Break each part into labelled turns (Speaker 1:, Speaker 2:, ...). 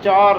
Speaker 1: 4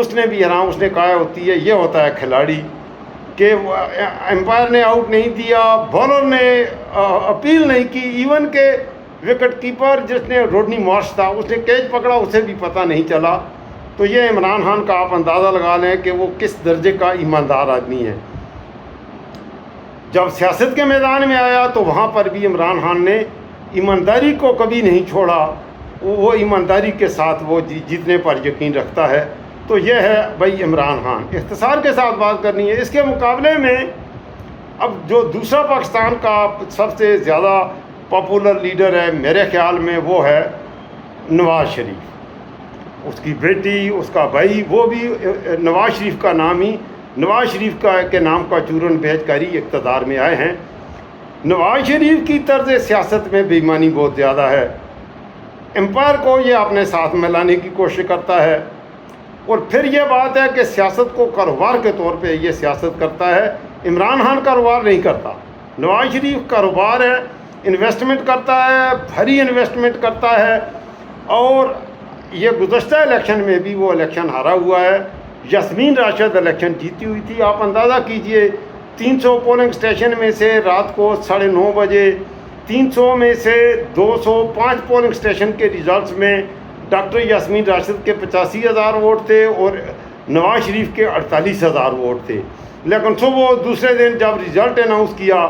Speaker 1: اس نے بھی حرام، اس نے کہا ہوتی ہے یہ ہوتا ہے کھلاڑی کہ امپائر نے آؤٹ نہیں دیا، بالر نے اپیل نہیں کی، ایون کہ وکٹ کیپر جس نے روڈنی مارش تھا اس نے کیچ پکڑا، اسے بھی پتہ نہیں چلا. تو یہ عمران خان کا آپ اندازہ لگا لیں کہ وہ کس درجے کا ایماندار آدمی ہے. جب سیاست کے میدان میں آیا تو وہاں پر بھی عمران خان نے ایمانداری کو کبھی نہیں چھوڑا، وہ ایمانداری کے ساتھ وہ جیتنے پر یقین رکھتا ہے. تو یہ ہے بھائی عمران خان. اختصار کے ساتھ بات کرنی ہے. اس کے مقابلے میں اب جو دوسرا پاکستان کا سب سے زیادہ پاپولر لیڈر ہے میرے خیال میں وہ ہے نواز شریف. اس کی بیٹی، اس کا بھائی، وہ بھی نواز شریف کا نام ہی، نواز شریف کے نام کا چورن بیچ کر ہی اقتدار میں آئے ہیں. نواز شریف کی طرز سیاست میں بے ایمانی بہت زیادہ ہے. امپائر کو یہ اپنے ساتھ میں لانے کی کوشش کرتا ہے، اور پھر یہ بات ہے کہ سیاست کو کاروبار کے طور پہ یہ سیاست کرتا ہے. عمران خان کاروبار نہیں کرتا، نواز شریف کاروبار ہے، انویسٹمنٹ کرتا ہے، بھری انویسٹمنٹ کرتا ہے. اور یہ گزشتہ الیکشن میں بھی وہ الیکشن ہارا ہوا ہے. یاسمین راشد الیکشن جیتی ہوئی تھی. آپ اندازہ کیجئے 300 پولنگ اسٹیشن میں سے رات کو 9:30 بجے 300 میں سے 205 پولنگ اسٹیشن کے ریزلٹس میں ڈاکٹر یاسمین راشد کے 85,000 ووٹ تھے اور نواز شریف کے 48,000 ووٹ تھے. لیکن صبح دوسرے دن جب ریزلٹ اناؤنس کیا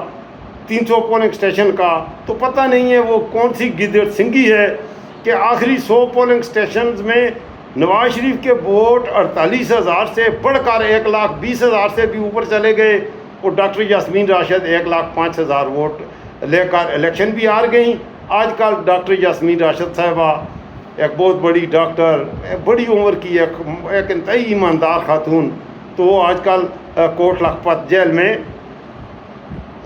Speaker 1: 300 پولنگ اسٹیشن کا تو پتہ نہیں ہے وہ کون سی گدڑ سنگھی ہے کہ آخری 100 پولنگ اسٹیشنز میں نواز شریف کے ووٹ 48,000 سے بڑھ کر 1,20,000 سے بھی اوپر چلے گئے، اور ڈاکٹر یاسمین راشد 1,05,000 ووٹ لے کر الیکشن بھی ہار گئیں. آج کل ڈاکٹر یاسمین راشد صاحبہ ایک بہت بڑی ڈاکٹر، بڑی عمر کی ایک انتہائی ایماندار خاتون، تو وہ آج کل کوٹ لکھپت جیل میں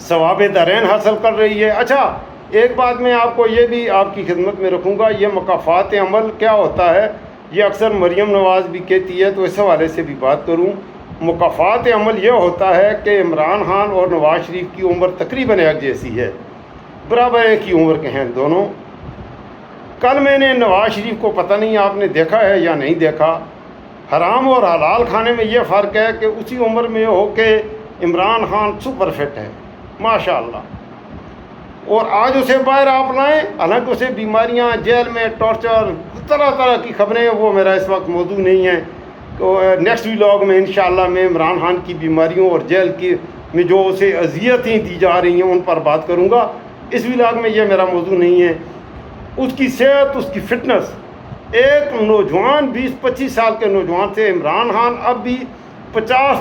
Speaker 1: ثواب دارین حاصل کر رہی ہے. اچھا، ایک بات میں آپ کو یہ بھی آپ کی خدمت میں رکھوں گا، یہ مکافات عمل کیا ہوتا ہے یہ اکثر مریم نواز بھی کہتی ہے، تو اس حوالے سے بھی بات کروں. مکافات عمل یہ ہوتا ہے کہ عمران خان اور نواز شریف کی عمر تقریباً ایک جیسی ہے، برابر ایک ہی عمر کے ہیں دونوں. کل میں نے نواز شریف کو، پتہ نہیں آپ نے دیکھا ہے یا نہیں دیکھا، حرام اور حلال کھانے میں یہ فرق ہے کہ اسی عمر میں ہو کے عمران خان سپر فٹ ہے ماشاء اللہ، اور آج اسے باہر آپ لائیں، حالانکہ اسے بیماریاں، جیل میں ٹارچر، طرح طرح کی خبریں، وہ میرا اس وقت موضوع نہیں ہے. تو نیکسٹ ولاگ میں انشاءاللہ میں عمران خان کی بیماریوں اور جیل کی میں جو اسے اذیتیں دی جا رہی ہیں ان پر بات کروں گا. اس ولاگ میں یہ میرا موضوع نہیں ہے. اس کی صحت، اس کی فٹنس، ایک نوجوان 20-25 سال کے نوجوان سے عمران خان اب بھی 50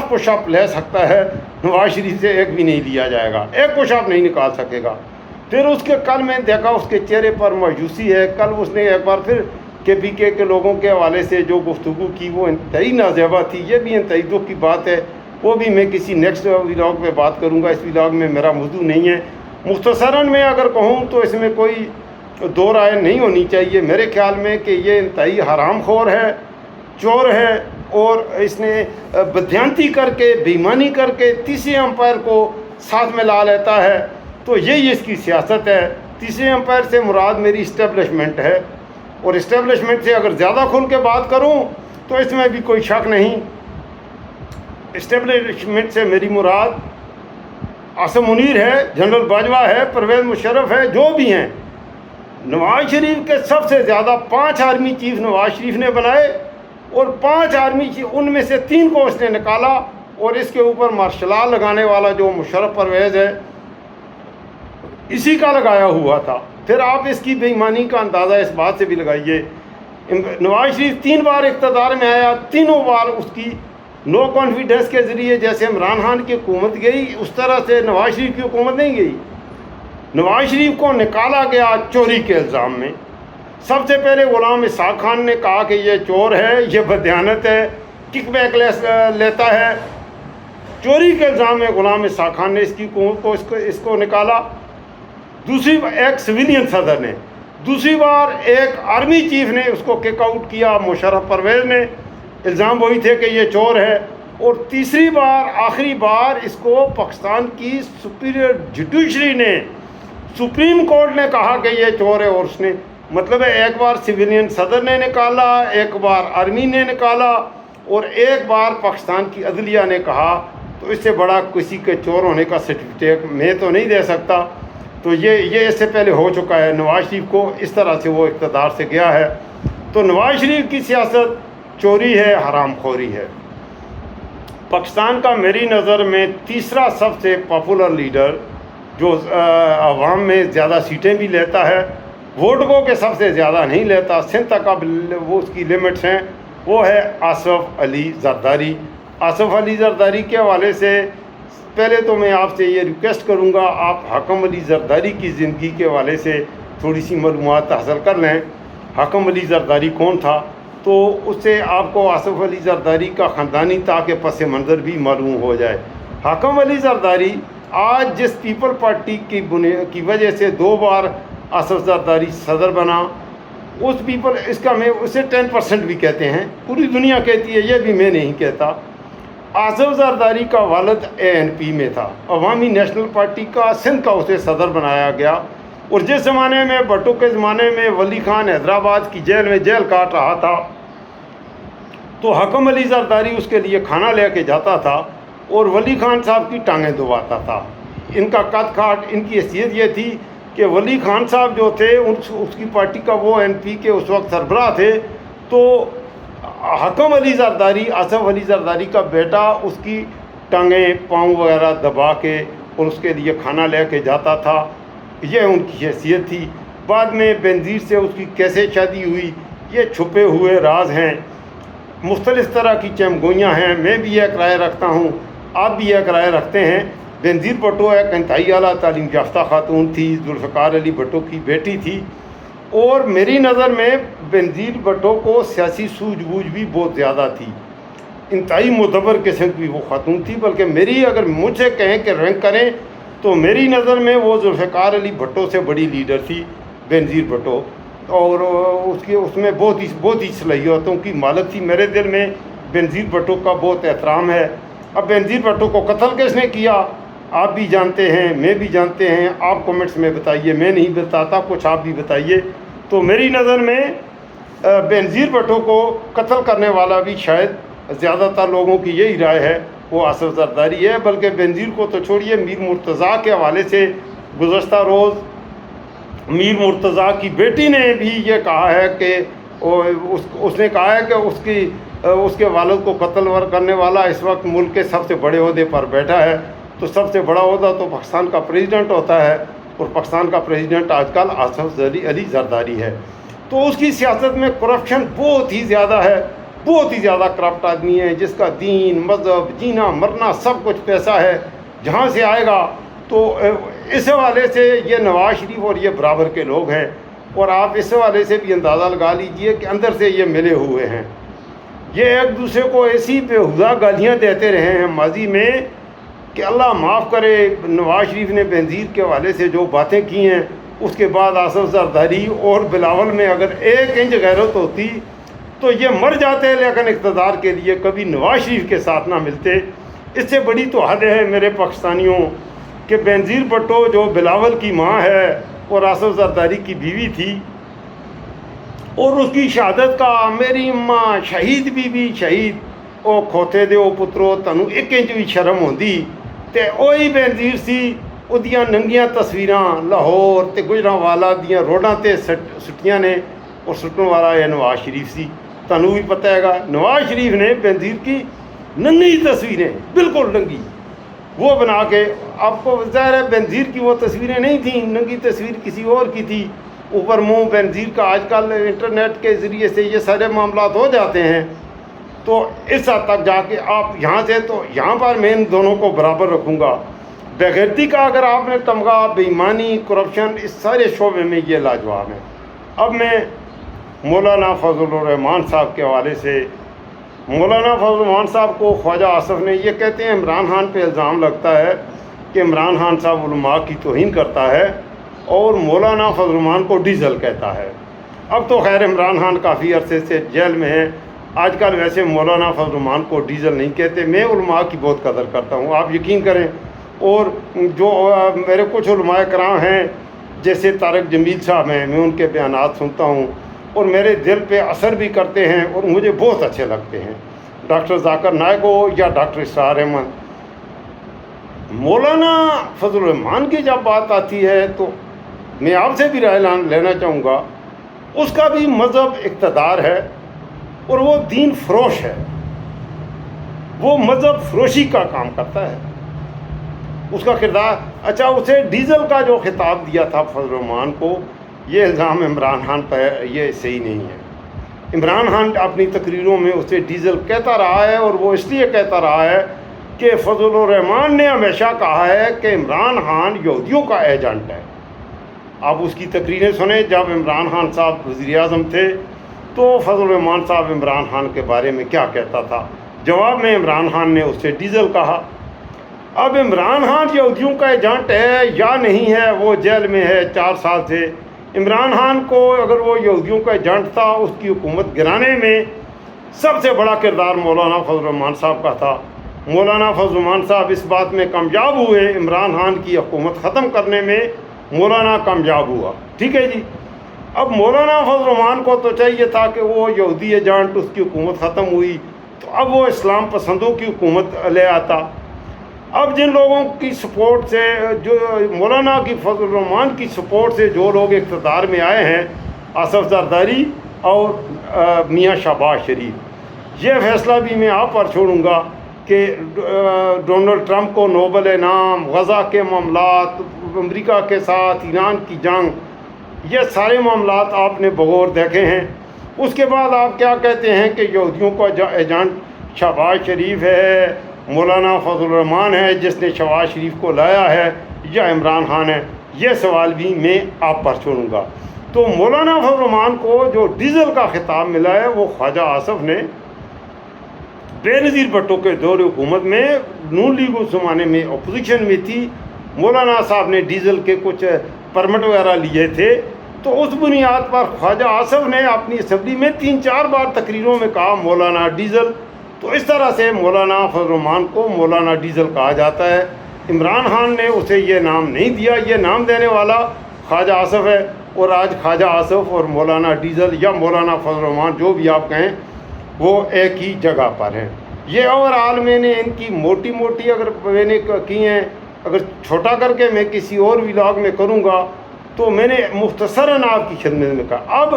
Speaker 1: پش اپ لے سکتا ہے، نواز شریف سے ایک بھی نہیں لیا جائے گا، ایک پش اپ نہیں نکال سکے گا. پھر اس کے کل میں دیکھا اس کے چہرے پر مایوسی ہے. کل اس نے ایک بار پھر پی کے لوگوں کے حوالے سے جو گفتگو کی وہ انتہائی نازیبا تھی. یہ بھی انتہائی دکھ کی بات ہے، وہ بھی میں کسی نیکسٹ ولاگ میں بات کروں گا. اس ولاگ میں میرا موضوع نہیں ہے. مختصراً میں اگر کہوں تو اس میں کوئی دو رائے نہیں ہونی چاہیے میرے خیال میں کہ یہ انتہائی حرام خور ہے، چور ہے، اور اس نے بدیانتی کر کے، بے ایمانی کر کے تیسرے امپائر کو ساتھ میں لا لیتا ہے. تو یہی اس کی سیاست ہے. تیسرے امپائر سے مراد میری اسٹیبلشمنٹ ہے، اور اسٹیبلشمنٹ سے اگر زیادہ کھل کے بات کروں تو اس میں بھی کوئی شک نہیں. اسٹیبلشمنٹ سے میری مراد عاصم منیر ہے، جنرل باجوہ ہے، پرویز مشرف ہے، جو بھی ہیں. نواز شریف کے سب سے زیادہ 5 آرمی چیف نواز شریف نے بنائے، اور 5 آرمی چیف ان میں سے 3 کو اس نے نکالا، اور اس کے اوپر مارشل لا لگانے والا جو مشرف پرویز ہے اسی کا لگایا ہوا تھا. پھر آپ اس کی بے ایمانی کا اندازہ اس بات سے بھی لگائیے. نواز شریف 3 بار اقتدار میں آیا، تینوں بار اس کی نو کانفیڈنس کے ذریعے جیسے عمران خان کی حکومت گئی اس طرح سے نواز شریف کی حکومت نہیں گئی. نواز شریف کو نکالا گیا چوری کے الزام میں. سب سے پہلے غلام اسحاق خان نے کہا کہ یہ چور ہے، یہ بدیانت ہے، کک بیک لیتا ہے. چوری کے الزام میں غلام اسحاق خان نے اس کی حکومت کو اس کو نکالا. دوسری بار ایک سویلین صدر نے، دوسری بار ایک آرمی چیف نے اس کو کک آؤٹ کیا، مشرف پرویز نے. الزام وہی تھے کہ یہ چور ہے. اور تیسری بار، آخری بار، اس کو پاکستان کی سپیریئر جوڈیشری نے، سپریم کورٹ نے کہا کہ یہ چور ہے، اور اس نے مطلب ہے ایک بار سویلین صدر نے نکالا، ایک بار آرمی نے نکالا، اور ایک بار پاکستان کی عدلیہ نے کہا، تو اس سے بڑا کسی کے چور ہونے کا سرٹیفکیٹ میں تو نہیں دے سکتا۔ تو یہ اس سے پہلے ہو چکا ہے، نواز شریف کو اس طرح سے وہ اقتدار سے گیا ہے۔ تو نواز شریف کی سیاست چوری ہے، حرام خوری ہے۔ پاکستان کا میری نظر میں تیسرا سب سے پاپولر لیڈر جو عوام میں زیادہ سیٹیں بھی لیتا ہے، ووٹوں کے سب سے زیادہ نہیں لیتا، سندھ تک اب وہ اس کی لمٹس ہیں، وہ ہے آصف علی زرداری۔ آصف علی زرداری کے حوالے سے پہلے تو میں آپ سے یہ ریکویسٹ کروں گا، آپ حاکم علی زرداری کی زندگی کے حوالے سے تھوڑی سی معلومات حاصل کر لیں۔ حاکم علی زرداری کون تھا؟ تو اس سے آپ کو آصف علی زرداری کا خاندانی تاکہ پس منظر بھی معلوم ہو جائے۔ حاکم علی زرداری آج جس پیپل پارٹی کی وجہ سے 2 بار آصف زرداری صدر بنا، اس کا میں اسے 10% بھی کہتے ہیں، پوری دنیا کہتی ہے، یہ بھی میں نہیں کہتا۔ آصف زرداری کا والد ANP میں تھا، عوامی نیشنل پارٹی کا، سندھ کا اسے صدر بنایا گیا، اور جس زمانے میں بھٹو کے زمانے میں ولی خان حیدرآباد کی جیل میں جیل کاٹ رہا تھا، تو حاکم علی زرداری اس کے لیے کھانا لے کے جاتا تھا اور ولی خان صاحب کی ٹانگیں دباتا تھا۔ ان کا قد کاٹ، ان کی حیثیت یہ تھی کہ ولی خان صاحب جو تھے اس کی پارٹی کا وہ NP کے اس وقت سربراہ تھے، تو حاکم علی زرداری، آصف علی زرداری کا بیٹا، اس کی ٹانگیں پاؤں وغیرہ دبا کے اور اس کے لیے کھانا لے کے جاتا تھا، یہ ان کی حیثیت تھی۔ بعد میں بینظیر سے اس کی کیسے شادی ہوئی، یہ چھپے ہوئے راز ہیں، مختلف طرح کی چمگوئیاں ہیں۔ میں بھی ایک رائے رکھتا ہوں، آپ بھی ایک رائے رکھتے ہیں۔ بینظیر بھٹو ایک انتہائی اعلیٰ تعلیم یافتہ خاتون تھی، ذوالفقار علی بھٹو کی بیٹی تھی، اور میری نظر میں بینظیر بھٹو کو سیاسی سوجھ بوجھ بھی بہت زیادہ تھی، انتہائی معتبر قسم کی وہ خاتون تھی۔ بلکہ میری اگر مجھ سے کہیں کہ رینک کریں تو میری نظر میں وہ ذوالفقار علی بھٹو سے بڑی لیڈر تھی بینظیر بھٹو، اور اس میں بہت ہی صلاحیتوں کی مالک تھی۔ میرے دل میں بینظیر بھٹو کا بہت احترام ہے۔ اب بینظیر بھٹو کو قتل کس نے کیا، آپ بھی جانتے ہیں، میں بھی جانتے ہیں، آپ کومنٹس میں بتائیے، میں نہیں بتاتا، کچھ آپ بھی بتائیے۔ تو میری نظر میں بینظیر بھٹو کو قتل کرنے والا بھی شاید زیادہ تر لوگوں کی یہی رائے ہے، وہ آصف زرداری ہے۔ بلکہ بینظیر کو تو چھوڑیے، میر مرتضیٰ کے حوالے سے گزشتہ روز میر مرتضیٰ کی بیٹی نے بھی یہ کہا ہے کہ اس نے کہا ہے کہ اس کے والد کو قتل کرنے والا اس وقت ملک کے سب سے بڑے عہدے پر بیٹھا ہے۔ تو سب سے بڑا عہدہ تو پاکستان کا پریزیڈنٹ ہوتا ہے، اور پاکستان کا پریزیڈنٹ آج کل آصف علی زرداری ہے۔ تو اس کی سیاست میں کرپشن بہت ہی زیادہ ہے، بہت ہی زیادہ کرپٹ آدمی ہے، جس کا دین، مذہب، جینا مرنا سب کچھ پیسہ ہے، جہاں سے آئے گا۔ تو اس حوالے سے یہ نواز شریف اور یہ برابر کے لوگ ہیں، اور آپ اس حوالے سے بھی اندازہ لگا لیجئے کہ اندر سے یہ ملے ہوئے ہیں۔ یہ ایک دوسرے کو ایسی بےہودہ گالیاں دیتے رہے ہیں ماضی میں کہ اللہ معاف کرے۔ نواز شریف نے بینظیر کے حوالے سے جو باتیں کی ہیں، اس کے بعد آصف زرداری اور بلاول میں اگر 1 انچ غیرت ہوتی تو یہ مر جاتے، لیکن اقتدار کے لیے کبھی نواز شریف کے ساتھ نہ ملتے۔ اس سے بڑی تو حد ہے میرے پاکستانیوں کہ بینظیر بھٹو جو بلاول کی ماں ہے اور آصف زرداری کی بیوی تھی، اور اس کی شہادت کا میری ماں شہید بی شہید او کھوتے دے او پترو تنوں 1 انچ بھی شرم ہوندی تے اوہی بینظیر سی۔ اودیاں ننگیاں تصویراں لاہور تے گجرانوالا دیاں روڈاں تے سٹیاں نے، اور سٹن والا یہ نواز شریف سی۔ تنوں بھی پتہ ہے گا، نواز شریف نے بینظیر کی ننگی تصویریں، بالکل ننگی، وہ بنا کے آپ کو ظاہر ہے بینظیر کی وہ تصویریں نہیں تھیں، ننگی تصویر کسی اور کی تھی، اوپر منہ بینظیر کا۔ آج کل انٹرنیٹ کے ذریعے سے یہ سارے معاملات ہو جاتے ہیں، تو اس حد تک جا کے آپ یہاں سے، تو یہاں پر میں ان دونوں کو برابر رکھوں گا۔ بےغیرتی کا اگر آپ نے تمغہ، بے ایمانی، کرپشن، اس سارے شعبے میں یہ لاجواب ہے۔ اب میں مولانا فضل الرحمان صاحب کے حوالے سے، مولانا فضل الرحمان صاحب کو خواجہ آصف نے یہ کہتے ہیں، عمران خان پہ الزام لگتا ہے کہ عمران خان صاحب علماء کی توہین کرتا ہے اور مولانا فضل الرحمان کو ڈیزل کہتا ہے۔ اب تو خیر عمران خان کافی عرصے سے جیل میں ہیں، آج کل ویسے مولانا فضل الرحمان کو ڈیزل نہیں کہتے۔ میں علماء کی بہت قدر کرتا ہوں، آپ یقین کریں، اور جو میرے کچھ علماء کرام ہیں جیسے طارق جمیل صاحب ہیں، میں ان کے بیانات سنتا ہوں اور میرے دل پہ اثر بھی کرتے ہیں اور مجھے بہت اچھے لگتے ہیں، ڈاکٹر ذاکر نائک ہو یا ڈاکٹر اسرار احمد۔ مولانا فضل الرحمان کی جب بات آتی ہے تو میں آپ سے بھی رائے لینا چاہوں گا، اس کا بھی مذہب اقتدار ہے اور وہ دین فروش ہے، وہ مذہب فروشی کا کام کرتا ہے، اس کا کردار۔ اچھا، اسے ڈیزل کا جو خطاب دیا تھا فضل الرحمان کو، یہ الزام عمران خان پر یہ صحیح نہیں ہے۔ عمران خان اپنی تقریروں میں اسے ڈیزل کہتا رہا ہے، اور وہ اس لیے کہتا رہا ہے کہ فضل الرحمان نے ہمیشہ کہا ہے کہ عمران خان یہودیوں کا ایجنٹ ہے۔ آپ اس کی تقریریں سنیں، جب عمران خان صاحب وزیر اعظم تھے تو فضل الرحمان صاحب عمران خان کے بارے میں کیا کہتا تھا، جواب میں عمران خان نے اسے ڈیزل کہا۔ اب عمران خان یہودیوں کا ایجنٹ ہے یا نہیں ہے، وہ جیل میں ہے 4 سال سے۔ عمران خان کو اگر وہ یہودیوں کا ایجنٹ تھا، اس کی حکومت گرانے میں سب سے بڑا کردار مولانا فضل الرحمان صاحب کا تھا۔ مولانا فضل الرحمان صاحب اس بات میں کامیاب ہوئے، عمران خان کی حکومت ختم کرنے میں مولانا کامیاب ہوا، ٹھیک ہے جی۔ اب مولانا فضل الرحمان کو تو چاہیے تھا کہ وہ یہودی ایجنٹ، اس کی حکومت ختم ہوئی تو اب وہ اسلام پسندوں کی حکومت لے آتا۔ اب جن لوگوں کی سپورٹ سے، جو مولانا کی فضل الرحمان کی سپورٹ سے جو لوگ اقتدار میں آئے ہیں، آصف زرداری اور میاں شہباز شریف، یہ فیصلہ بھی میں آپ پر چھوڑوں گا کہ ڈونلڈ ٹرمپ کو نوبل انعام، غزہ کے معاملات، امریکہ کے ساتھ ایران کی جنگ، یہ سارے معاملات آپ نے بغور دیکھے ہیں۔ اس کے بعد آپ کیا کہتے ہیں کہ یہودیوں کا ایجنٹ شہباز شریف ہے، مولانا فضل الرحمان ہے جس نے شہباز شریف کو لایا ہے، یا عمران خان ہے؟ یہ سوال بھی میں آپ پر چھوڑوں گا۔ تو مولانا فضل الرحمان کو جو ڈیزل کا خطاب ملا ہے، وہ خواجہ آصف نے بے نظیر بھٹو کے دور حکومت میں، نون لیگ اس زمانے میں اپوزیشن میں تھی، مولانا صاحب نے ڈیزل کے کچھ پرمٹ وغیرہ لیے تھے، تو اس بنیاد پر خواجہ آصف نے اپنی اسمبلی میں 3-4 بار تقریروں میں کہا مولانا ڈیزل۔ تو اس طرح سے مولانا فضل الرحمان کو مولانا ڈیزل کہا جاتا ہے۔ عمران خان نے اسے یہ نام نہیں دیا، یہ نام دینے والا خواجہ آصف ہے، اور آج خواجہ آصف اور مولانا ڈیزل یا مولانا فضل الرحمان جو بھی آپ کہیں، وہ ایک ہی جگہ پر ہیں۔ یہ اوورآل میں نے ان کی موٹی موٹی اگر میں نے کی ہیں، اگر چھوٹا کر کے میں کسی اور ولاگ میں کروں گا تو میں نے مختصراً آپ کی خدمت میں کہا۔ اب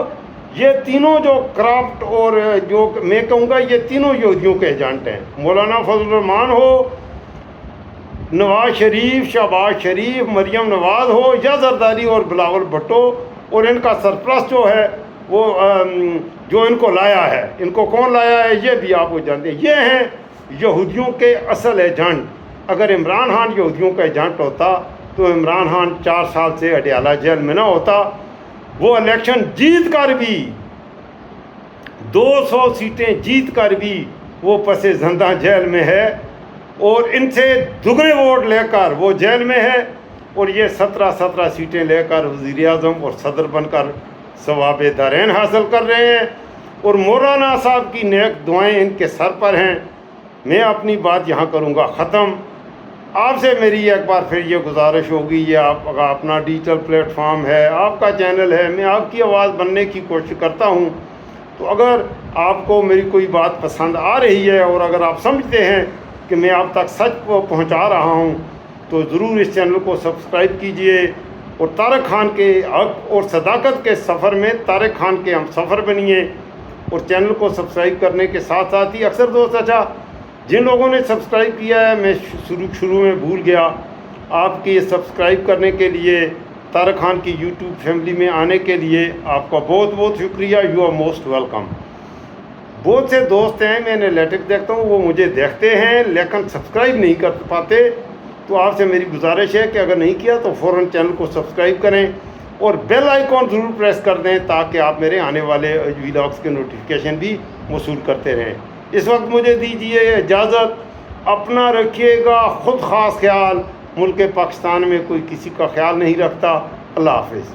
Speaker 1: یہ تینوں جو کرافٹ اور جو میں کہوں گا، یہ تینوں یہودیوں کے ایجنٹ ہیں، مولانا فضل الرحمان ہو، نواز شریف، شہباز شریف، مریم نواز ہو، یا زرداری اور بلاول بھٹو، اور ان کا سرپرست جو ہے وہ جو ان کو لایا ہے، ان کو کون لایا ہے یہ بھی آپ کو جانتے ہیں، یہ ہیں یہودیوں کے اصل ایجنٹ۔ اگر عمران خان یہودیوں کا ایجنٹ ہوتا تو عمران خان 4 سال سے اڈیالہ جیل میں نہ ہوتا، وہ الیکشن جیت کر بھی 200 سیٹیں جیت کر بھی وہ پس زندہ جیل میں ہے، اور ان سے دگنے ووٹ لے کر وہ جیل میں ہے، اور یہ 17 سیٹیں لے کر وزیر اعظم اور صدر بن کر ثواب دارین حاصل کر رہے ہیں، اور مولانا صاحب کی نیک دعائیں ان کے سر پر ہیں۔ میں اپنی بات یہاں کروں گا ختم۔ آپ سے میری ایک بار پھر یہ گزارش ہوگی، یہ آپ کا اپنا ڈیجیٹل پلیٹ فارم ہے، آپ کا چینل ہے، میں آپ کی آواز بننے کی کوشش کرتا ہوں، تو اگر آپ کو میری کوئی بات پسند آ رہی ہے اور اگر آپ سمجھتے ہیں کہ میں آپ تک سچ کو پہنچا رہا ہوں، تو ضرور اس چینل کو سبسکرائب کیجئے، اور طارق خان کے حق اور صداقت کے سفر میں طارق خان کے ہم سفر بنیے، اور چینل کو سبسکرائب کرنے کے ساتھ ساتھ ہی اکثر دوست، اچھا جن لوگوں نے سبسکرائب کیا ہے، میں شروع میں بھول گیا، آپ کی سبسکرائب کرنے کے لیے، طارق خان کی یوٹیوب فیملی میں آنے کے لیے آپ کا بہت بہت شکریہ، یو آر موسٹ ویلکم۔ بہت سے دوست ہیں، میں انالیٹکس دیکھتا ہوں، وہ مجھے دیکھتے ہیں لیکن سبسکرائب نہیں کر پاتے، تو آپ سے میری گزارش ہے کہ اگر نہیں کیا تو فوراً چینل کو سبسکرائب کریں اور بیل آئیکن ضرور پریس کر دیں تاکہ آپ میرے آنے والے ویلاگس کے نوٹیفیکیشن بھی موصول کرتے رہیں۔ اس وقت مجھے دیجیے اجازت، اپنا رکھیے گا خود خاص خیال، ملک پاکستان میں کوئی کسی کا خیال نہیں رکھتا۔ اللہ حافظ۔